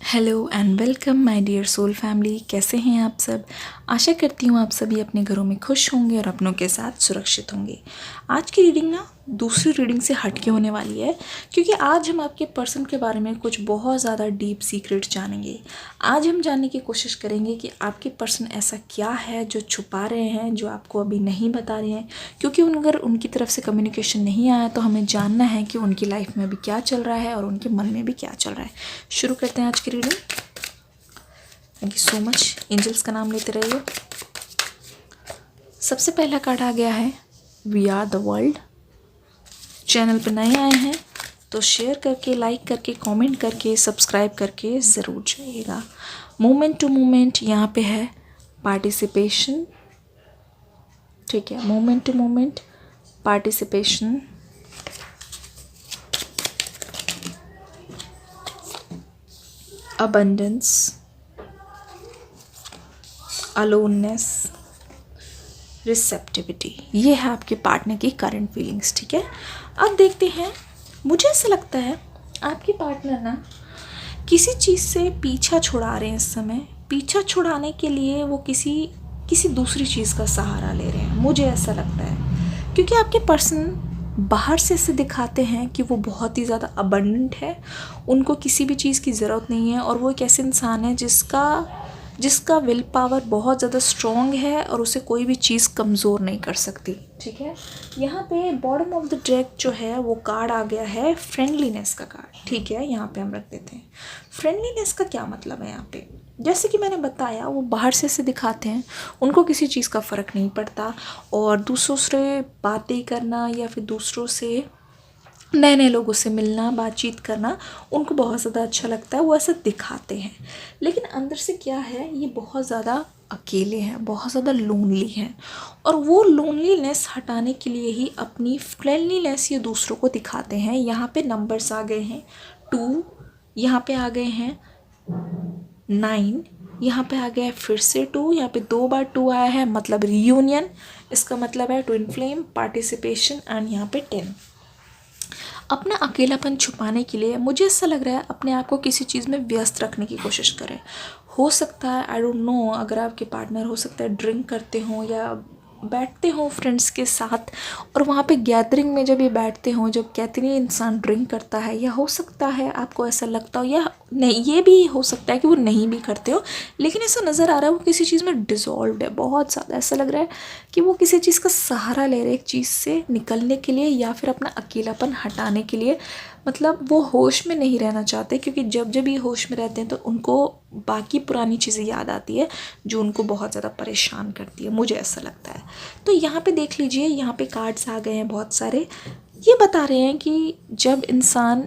Hello and welcome my dear soul family. कैसे हैं आप सब। आशा करती हूँ आप सभी अपने घरों में खुश होंगे और अपनों के साथ सुरक्षित होंगे। आज की रीडिंग ना दूसरी रीडिंग से हटके होने वाली है, क्योंकि आज हम आपके पर्सन के बारे में कुछ बहुत ज़्यादा डीप सीक्रेट जानेंगे। आज हम जानने की कोशिश करेंगे कि आपके पर्सन ऐसा क्या है जो छुपा रहे हैं, जो आपको अभी नहीं बता रहे हैं। क्योंकि अगर उनकी तरफ से कम्युनिकेशन नहीं आया तो हमें जानना है कि उनकी लाइफ में अभी क्या चल रहा है और उनके मन में भी क्या चल रहा है। शुरू करते हैं आज की reading. Thank you so much. Angels का नाम लेते रहिए। सबसे पहला कार्ड आ गया है we are the world. Channel पर नए आए हैं तो शेयर करके, लाइक करके, कमेंट करके, सब्सक्राइब करके ज़रूर जाइएगा। मोमेंट टू मोमेंट यहाँ पे है पार्टिसिपेशन। ठीक है, moment to moment participation, abundance, aloneness, receptivity. ये है आपके पार्टनर की करंट फीलिंग्स। ठीक है, अब देखते हैं। मुझे ऐसा लगता है आपके पार्टनर ना किसी चीज़ से पीछा छुड़ा रहे हैं इस समय। पीछा छुड़ाने के लिए वो किसी दूसरी चीज़ का सहारा ले रहे हैं, मुझे ऐसा लगता है। क्योंकि आपके पर्सन बाहर से ऐसे दिखाते हैं कि वो बहुत ही ज़्यादा अबंडेंट है, उनको किसी भी चीज़ की ज़रूरत नहीं है, और वो एक ऐसे इंसान है जिसका विल पावर बहुत ज़्यादा स्ट्रॉन्ग है और उसे कोई भी चीज़ कमज़ोर नहीं कर सकती। ठीक है, यहाँ पे बॉटम ऑफ द डेक जो है वो कार्ड आ गया है फ्रेंडलीनेस का कार्ड। ठीक है, यहाँ पे हम रख देते हैं। फ्रेंडलीनेस का क्या मतलब है यहाँ पे, जैसे कि मैंने बताया वो बाहर से दिखाते हैं, उनको किसी चीज़ का फ़र्क नहीं पड़ता, और दूसरों से बातें करना या फिर दूसरों से नए नए लोगों से मिलना, बातचीत करना उनको बहुत ज़्यादा अच्छा लगता है, वो ऐसा दिखाते हैं। लेकिन अंदर से क्या है, ये बहुत ज़्यादा अकेले हैं, बहुत ज़्यादा लोनली हैं, और वो लोनलीनेस हटाने के लिए ही अपनी फ्रेंडलीनेस ये दूसरों को दिखाते हैं। यहाँ पे नंबर्स आ गए हैं 2, यहाँ पे आ गए हैं 9, यहाँ पे आ गया है फिर से 2, यहाँ पे 2 बार 2 आया है, मतलब रियूनियन। इसका मतलब है ट्विन फ्लेम, पार्टिसिपेशन, एंड यहाँ पे 10। अपना अकेलापन छुपाने के लिए मुझे ऐसा लग रहा है अपने आप को किसी चीज़ में व्यस्त रखने की कोशिश करें। हो सकता है, आई डोंट नो, अगर आपके पार्टनर हो सकता है ड्रिंक करते हों या बैठते हों फ्रेंड्स के साथ, और वहाँ पे गैदरिंग में जब ये बैठते हों, जब कहते नहीं इंसान ड्रिंक करता है, या हो सकता है आपको ऐसा लगता हो, या नहीं, ये भी हो सकता है कि वो नहीं भी करते हो, लेकिन ऐसा नज़र आ रहा है वो किसी चीज़ में डिज़ोल्व है बहुत ज़्यादा। ऐसा लग रहा है कि वो किसी चीज़ का सहारा ले रहे हैं, एक चीज़ से निकलने के लिए या फिर अपना अकेलापन हटाने के लिए। मतलब वो होश में नहीं रहना चाहते, क्योंकि जब ये होश में रहते हैं तो उनको बाकी पुरानी चीज़ें याद आती है जो उनको बहुत ज़्यादा परेशान करती है, मुझे ऐसा लगता है। तो यहाँ पे देख लीजिए, यहाँ पे कार्ड्स आ गए हैं बहुत सारे। ये बता रहे हैं कि जब इंसान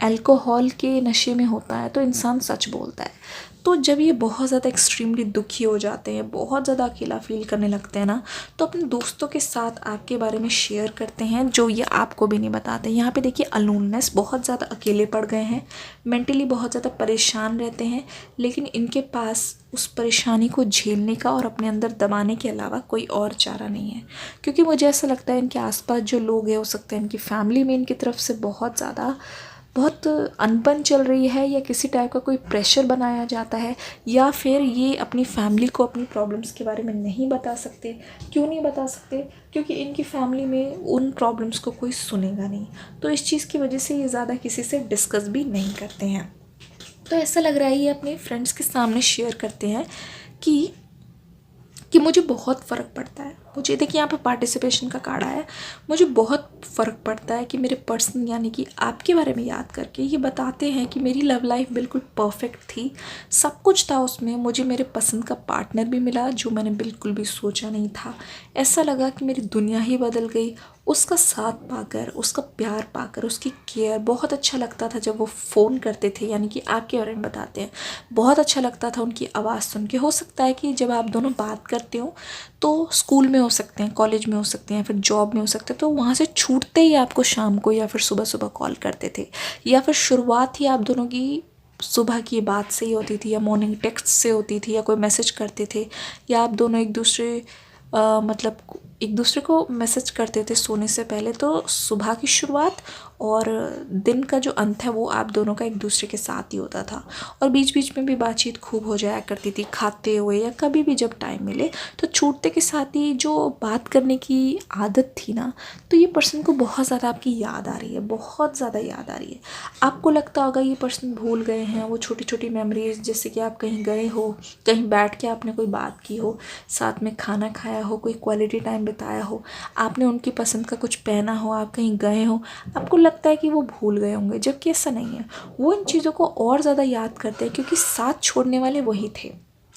अल्कोहल के नशे में होता है तो इंसान सच बोलता है। तो जब ये बहुत ज़्यादा एक्सट्रीमली दुखी हो जाते हैं, बहुत ज़्यादा अकेला फील करने लगते हैं ना, तो अपने दोस्तों के साथ आपके बारे में शेयर करते हैं जो ये आपको भी नहीं बताते। यहाँ पे देखिए अलोननेस, बहुत ज़्यादा अकेले पड़ गए हैं, मेंटली बहुत ज़्यादा परेशान रहते हैं, लेकिन इनके पास उस परेशानी को झेलने का और अपने अंदर दबाने के अलावा कोई और चारा नहीं है। क्योंकि मुझे ऐसा लगता है इनके आसपास जो लोग हैं, हो सकता है इनकी फैमिली में इनकी तरफ से बहुत अनबन चल रही है, या किसी टाइप का कोई प्रेशर बनाया जाता है, या फिर ये अपनी फैमिली को अपनी प्रॉब्लम्स के बारे में नहीं बता सकते। क्यों नहीं बता सकते? क्योंकि इनकी फैमिली में उन प्रॉब्लम्स को कोई सुनेगा नहीं, तो इस चीज़ की वजह से ये ज़्यादा किसी से डिस्कस भी नहीं करते हैं। तो ऐसा लग रहा है ये अपने फ्रेंड्स के सामने शेयर करते हैं कि मुझे बहुत फ़र्क पड़ता है। मुझे देखिए यहाँ पे पार्टिसिपेशन का कार्ड आया है, मुझे बहुत फ़र्क पड़ता है कि मेरे पर्सन यानी कि आपके बारे में याद करके ये बताते हैं कि मेरी लव लाइफ बिल्कुल परफेक्ट थी, सब कुछ था उसमें, मुझे मेरे पसंद का पार्टनर भी मिला जो मैंने बिल्कुल भी सोचा नहीं था। ऐसा लगा कि मेरी दुनिया ही बदल गई उसका साथ पाकर, उसका प्यार पाकर, उसकी केयर। बहुत अच्छा लगता था जब वो फ़ोन करते थे, यानी कि आपके बारे में बताते हैं, बहुत अच्छा लगता था उनकी आवाज़ सुन के। हो सकता है कि जब आप दोनों बात करते हो तो स्कूल में हो सकते हैं, कॉलेज में हो सकते हैं, फिर जॉब में हो सकते हैं, तो वहाँ से छूटते ही आपको शाम को या फिर सुबह सुबह कॉल करते थे, या फिर शुरुआत ही आप दोनों की सुबह की बात से ही होती थी, या मॉर्निंग टेक्स्ट से होती थी, या कोई मैसेज करते थे, या आप दोनों मतलब एक दूसरे को मैसेज करते थे सोने से पहले। तो सुबह की शुरुआत और दिन का जो अंत है वो आप दोनों का एक दूसरे के साथ ही होता था, और बीच बीच में भी बातचीत खूब हो जाया करती थी, खाते हुए या कभी भी जब टाइम मिले। तो छूटते के साथ ही जो बात करने की आदत थी ना, तो ये पर्सन को बहुत ज़्यादा आपकी याद आ रही है, बहुत ज़्यादा याद आ रही है। आपको लगता होगा ये पर्सन भूल गए हैं वो छोटी छोटी मेमोरीज, जैसे कि आप कहीं गए हो, कहीं बैठ के आपने कोई बात की हो, साथ में खाना खाया हो, कोई क्वालिटी टाइम बिताया हो, आपने उनकी पसंद का कुछ पहना हो, आप कहीं गए हो, आपको लगता है कि वो भूल गए होंगे, जबकि ऐसा नहीं है। वो इन चीज़ों को और ज़्यादा याद करते हैं क्योंकि साथ छोड़ने वाले वही थे।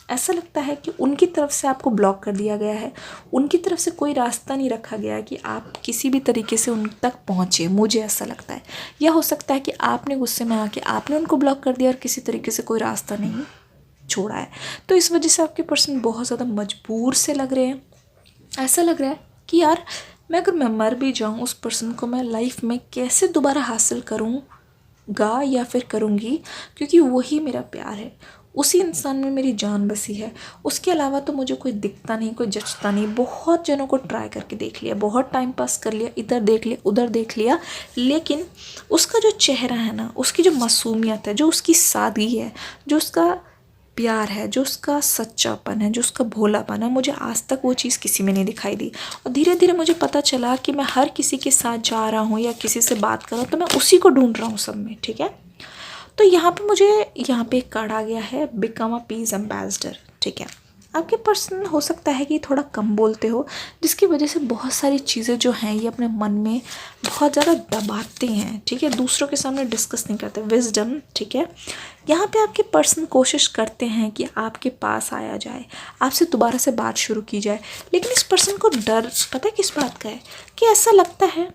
ऐसा लगता है कि उनकी तरफ से आपको ब्लॉक कर दिया गया है, उनकी तरफ से कोई रास्ता नहीं रखा गया है कि आप किसी भी तरीके से उन तक पहुँचे, मुझे ऐसा लगता है। या हो सकता है कि आपने गुस्से में आके आपने उनको ब्लॉक कर दिया और किसी तरीके से कोई रास्ता नहीं छोड़ा है। तो इस वजह से आपके पर्सन बहुत ज़्यादा मजबूर से लग रहे हैं। ऐसा लग रहा है कि यार मैं अगर मैं मर भी जाऊँ, उस पर्सन को मैं लाइफ में कैसे दोबारा हासिल करूँगा या फिर करूँगी, क्योंकि वही मेरा प्यार है, उसी इंसान में मेरी जान बसी है। उसके अलावा तो मुझे कोई दिखता नहीं, कोई जचता नहीं। बहुत जनों को ट्राई करके देख लिया, बहुत टाइम पास कर लिया, इधर देख लिया उधर देख लिया, लेकिन उसका जो चेहरा है ना, उसकी जो मासूमियत है, जो उसकी सादगी है, जो उसका प्यार है, जो उसका सच्चापन है, जो उसका भोलापन है, मुझे आज तक वो चीज़ किसी में नहीं दिखाई दी। और धीरे धीरे मुझे पता चला कि मैं हर किसी के साथ जा रहा हूँ या किसी से बात कर रहा हूँ तो मैं उसी को ढूंढ रहा हूँ सब में, ठीक है। तो यहाँ पे मुझे यहाँ पे एक कार्ड आ गया है, बिकम अ पीस एम्बेसडर, ठीक है। आपके पर्सन हो सकता है कि थोड़ा कम बोलते हो, जिसकी वजह से बहुत सारी चीज़ें जो हैं ये अपने मन में बहुत ज़्यादा दबाते हैं, ठीक है, दूसरों के सामने डिस्कस नहीं करते। विजडम, ठीक है। यहाँ पे आपके पर्सन कोशिश करते हैं कि आपके पास आया जाए, आपसे दोबारा से बात शुरू की जाए, लेकिन इस पर्सन को डर पता है किस बात का है, कि ऐसा लगता है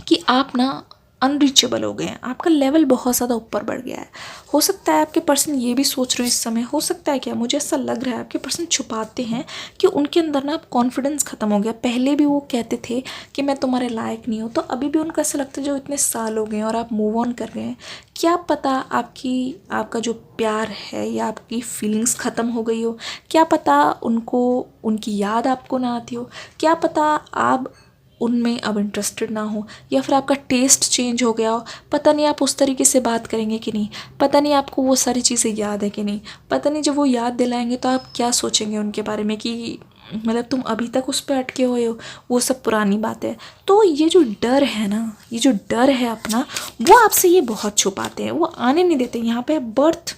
कि आप ना अनरीचेबल हो गए हैं, आपका लेवल बहुत ज़्यादा ऊपर बढ़ गया है। हो सकता है आपके पर्सन ये भी सोच रहे हो इस समय, हो सकता है क्या, मुझे ऐसा लग रहा है आपके पर्सन छुपाते हैं कि उनके अंदर ना कॉन्फिडेंस ख़त्म हो गया। पहले भी वो कहते थे कि मैं तुम्हारे लायक नहीं हूँ, तो अभी भी उनको ऐसा लगता है जो इतने साल हो गए हैं और आप मूव ऑन कर गए हैं, क्या पता आपका जो प्यार है या आपकी फीलिंग्स ख़त्म हो गई हो, क्या पता उनको उनकी याद आपको ना आती हो, क्या पता आप उनमें अब इंटरेस्टेड ना हो, या फिर आपका टेस्ट चेंज हो गया हो। पता नहीं आप उस तरीके से बात करेंगे कि नहीं, पता नहीं आपको वो सारी चीज़ें याद है कि नहीं, पता नहीं जब वो याद दिलाएंगे तो आप क्या सोचेंगे उनके बारे में कि मतलब तुम अभी तक उस पर अटके हुए हो, वो सब पुरानी बात है। तो ये जो डर है ना, ये जो डर है अपना, वो आपसे ये बहुत छुपाते हैं, वो आने नहीं देते। यहाँ पे birth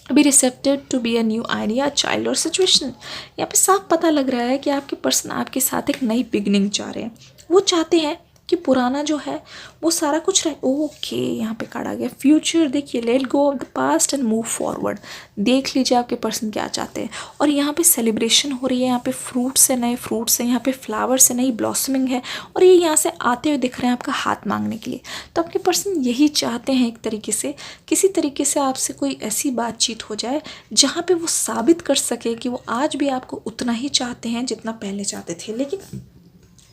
be accepted to be a new idea, child और सिचुएशन। यहाँ पे साफ पता लग रहा है कि आपके पर्सन आपके साथ एक नई बिगनिंग चाह रहे हैं। वो चाहते हैं कि पुराना जो है वो सारा कुछ रहे। ओके, यहाँ पे कार्ड आ गया फ्यूचर। देखिए, let go of the past and move forward. देख लीजिए आपके पर्सन क्या चाहते हैं। और यहाँ पे सेलिब्रेशन हो रही है, यहाँ पे फ्रूट्स है, नए फ्रूट्स हैं, यहाँ पे फ्लावर्स है, नई ब्लॉसमिंग है, और ये यहाँ से आते हुए दिख रहे हैं आपका हाथ मांगने के लिए। तो आपके पर्सन यही चाहते हैं एक तरीके से, किसी तरीके से आपसे कोई ऐसी बातचीत हो जाए जहाँ पे वो साबित कर सके कि वो आज भी आपको उतना ही चाहते हैं जितना पहले चाहते थे। लेकिन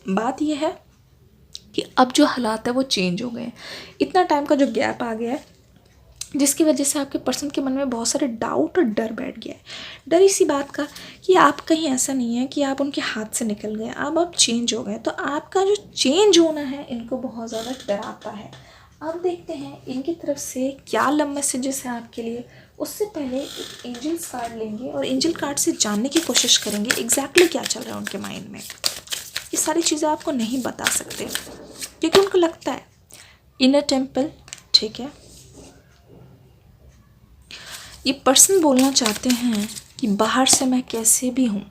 बात यह है कि अब जो हालात है वो चेंज हो गए हैं। इतना टाइम का जो गैप आ गया है जिसकी वजह से आपके पर्सन के मन में बहुत सारे डाउट और डर बैठ गया है। डर इसी बात का कि आप कहीं ऐसा नहीं है कि आप उनके हाथ से निकल गए, अब चेंज हो गए। तो आपका जो चेंज होना है इनको बहुत ज़्यादा डराता है। अब देखते हैं इनकी तरफ से क्या लव मैसेजेस हैं आपके लिए। उससे पहले एक एंजल्स कार्ड लेंगे और एंजल कार्ड से जानने की कोशिश करेंगे एग्जैक्टली क्या चल रहा है उनके माइंड में। ये सारी चीज़ें आपको नहीं बता सकते क्योंकि उनको लगता है इनर टेम्पल, ठीक है। ये पर्सन बोलना चाहते हैं कि बाहर से मैं कैसे भी हूँ,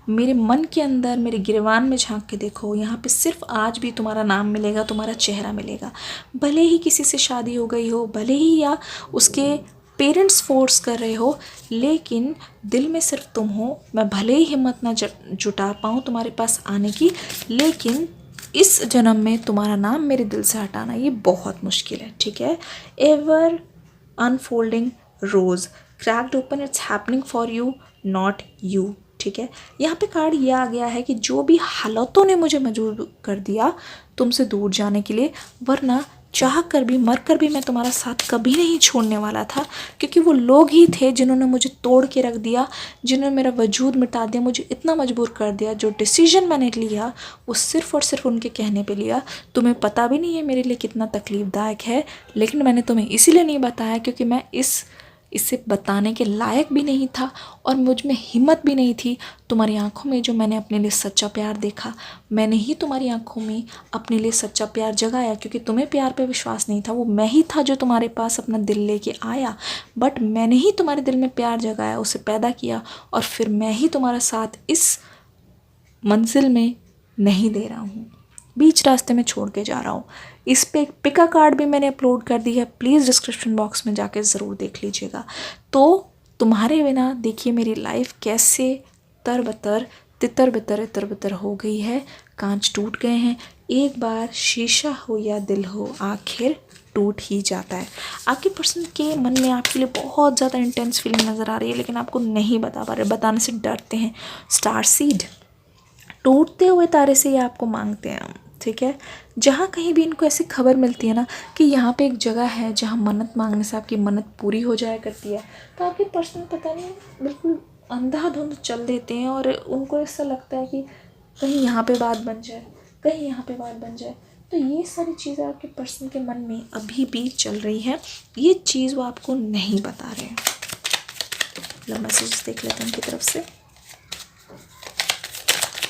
मेरे मन के अंदर मेरे गिरवान में झांक के देखो, यहाँ पे सिर्फ आज भी तुम्हारा नाम मिलेगा, तुम्हारा चेहरा मिलेगा। भले ही किसी से शादी हो गई हो, भले ही या उसके पेरेंट्स फोर्स कर रहे हो, लेकिन दिल में सिर्फ तुम हो। मैं भले ही हिम्मत ना जुटा पाऊँ तुम्हारे पास आने की, लेकिन इस जन्म में तुम्हारा नाम मेरे दिल से हटाना ये बहुत मुश्किल है, ठीक है। Ever unfolding rose cracked open, it's happening for you not you, ठीक है। यहाँ पे कार्ड ये आ गया है कि जो भी हालातों ने मुझे मजबूर कर दिया तुमसे दूर जाने के लिए, वरना चाह कर भी, मर कर भी मैं तुम्हारा साथ कभी नहीं छोड़ने वाला था, क्योंकि वो लोग ही थे जिन्होंने मुझे तोड़ के रख दिया, जिन्होंने मेरा वजूद मिटा दिया, मुझे इतना मजबूर कर दिया। जो डिसीजन मैंने लिया वो सिर्फ़ और सिर्फ उनके कहने पे लिया। तुम्हें पता भी नहीं है मेरे लिए कितना तकलीफ़दायक है, लेकिन मैंने तुम्हें इसीलिए नहीं बताया क्योंकि मैं इसे बताने के लायक भी नहीं था और मुझ में हिम्मत भी नहीं थी। तुम्हारी आंखों में जो मैंने अपने लिए सच्चा प्यार देखा, मैंने ही तुम्हारी आंखों में अपने लिए सच्चा प्यार जगाया, क्योंकि तुम्हें प्यार पे विश्वास नहीं था। वो मैं ही था जो तुम्हारे पास अपना दिल लेके आया, बट मैंने ही तुम्हारे दिल में प्यार जगाया, उसे पैदा किया, और फिर मैं ही तुम्हारा साथ इस मंजिल में नहीं दे रहा हूँ, बीच रास्ते में छोड़ के जा रहा हूँ। इस पे एक पिका कार्ड भी मैंने अपलोड कर दी है, प्लीज़ डिस्क्रिप्शन बॉक्स में जाके ज़रूर देख लीजिएगा। तो तुम्हारे बिना देखिए मेरी लाइफ कैसे तरबतर तितर बितर इतर बितर हो गई है, कांच टूट गए हैं। एक बार शीशा हो या दिल हो, आखिर टूट ही जाता है। आपके पर्सन के मन में आपके लिए बहुत ज़्यादा इंटेंस फीलिंग नज़र आ रही है, लेकिन आपको नहीं बता पा रहे, बताने से डरते हैं। स्टार सीड, टूटते हुए तारे से ये आपको मांगते हैं, ठीक है। जहाँ कहीं भी इनको ऐसी खबर मिलती है ना कि यहाँ पे एक जगह है जहाँ मन्नत मांगने से आपकी मन्नत पूरी हो जाया करती है, तो आपके पर्सन पता नहीं बिल्कुल अंधाधुंध चल देते हैं और उनको ऐसा लगता है कि कहीं यहाँ पे बात बन जाए, कहीं यहाँ पे बात बन जाए। तो ये सारी चीज़ें आपके पर्सन के मन में अभी भी चल रही है, ये चीज़ वो आपको नहीं बता रहे हैं। लव मैसेजेस देख लेते हैं उनकी तरफ से,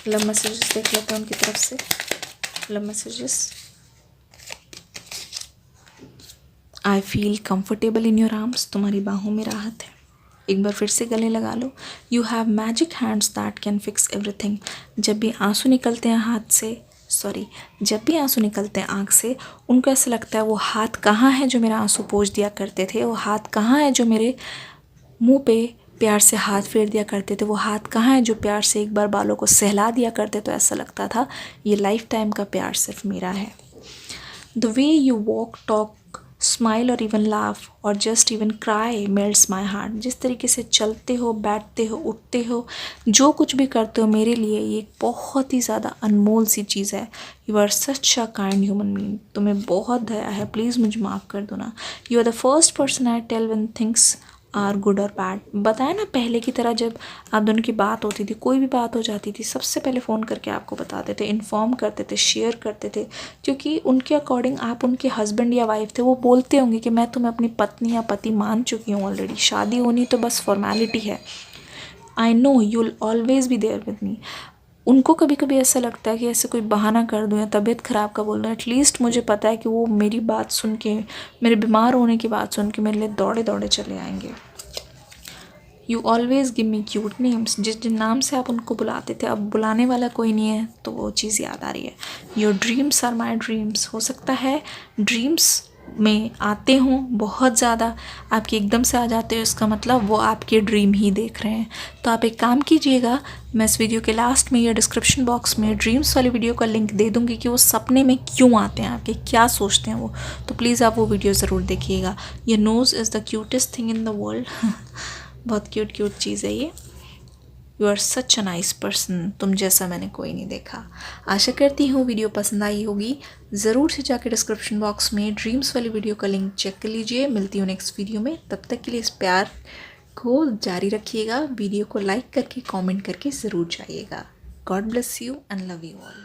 लव मैसेजेस देख लेते हैं उनकी तरफ से, love messages. I feel comfortable in your arms, तुम्हारी बाहों में राहत है। एक बार फिर से गले लगा लो। You have magic hands that can fix everything. जब भी आंसू निकलते हैं हाथ से, जब भी आंसू निकलते हैं आँख से, उनको ऐसा लगता है वो हाथ कहाँ है जो मेरा आंसू पोंछ दिया करते थे, वो हाथ कहाँ है जो मेरे मुंह पे प्यार से हाथ फेर दिया करते थे, वो हाथ कहाँ है जो प्यार से एक बार बालों को सहला दिया करते। तो ऐसा लगता था ये लाइफ टाइम का प्यार सिर्फ मेरा है। The way you walk, talk, smile और इवन लाफ और just even cry melts my heart. जिस तरीके से चलते हो, बैठते हो, उठते हो, जो कुछ भी करते हो, मेरे लिए ये एक बहुत ही ज़्यादा अनमोल सी चीज़ है। You are such a kind human being, तुम्हें बहुत दया है, प्लीज़ मुझे माफ़ कर दो ना। You are the first person I tell when things are good और बैड। बताया ना, पहले की तरह जब आप दोनों की बात होती थी, कोई भी बात हो जाती थी, सबसे पहले फ़ोन करके आपको बताते थे, इन्फॉर्म करते थे, शेयर करते थे, क्योंकि उनके अकॉर्डिंग आप उनके हस्बैंड या वाइफ थे। वो बोलते होंगे कि मैं तुम्हें अपनी पत्नी या पति मान चुकी हूँ ऑलरेडी, शादी होनी तो बस फॉर्मेलिटी है। I know you will always be there with me. उनको कभी कभी ऐसा लगता है कि ऐसे कोई बहाना कर दूँ या तबीयत ख़राब का बोल दूँ, एटलीस्ट मुझे पता है कि वो मेरी बात सुन के, मेरे बीमार होने की बात सुन के मेरे लिए दौड़े दौड़े चले आएंगे। You always give me cute names. जिस जिन नाम से आप उनको बुलाते थे, अब बुलाने वाला कोई नहीं है तो वो चीज़ याद आ रही है। Your dreams are my dreams. हो सकता है ड्रीम्स में आते हों बहुत ज़्यादा, आपके एकदम से आ जाते हो, इसका मतलब वो आपके ड्रीम ही देख रहे हैं। तो आप एक काम कीजिएगा, मैं इस वीडियो के लास्ट में या डिस्क्रिप्शन बॉक्स में ड्रीम्स वाली वीडियो का लिंक दे दूँगी कि वो सपने में क्यों आते हैं, आपके क्या सोचते हैं वो। तो प्लीज़ आप वो वीडियो ज़रूर देखिएगा। Your nose is the cutest thing in the world. बहुत क्यूट चीज़ है ये। You are such a nice person, तुम जैसा मैंने कोई नहीं देखा। आशा करती हूँ वीडियो पसंद आई होगी। ज़रूर से जाकर डिस्क्रिप्शन बॉक्स में ड्रीम्स वाली वीडियो का लिंक चेक कर लीजिए। मिलती हूँ नेक्स्ट वीडियो में, तब तक के लिए इस प्यार को जारी रखिएगा। वीडियो को लाइक करके, कमेंट करके ज़रूर जाइएगा। God bless you and love you all.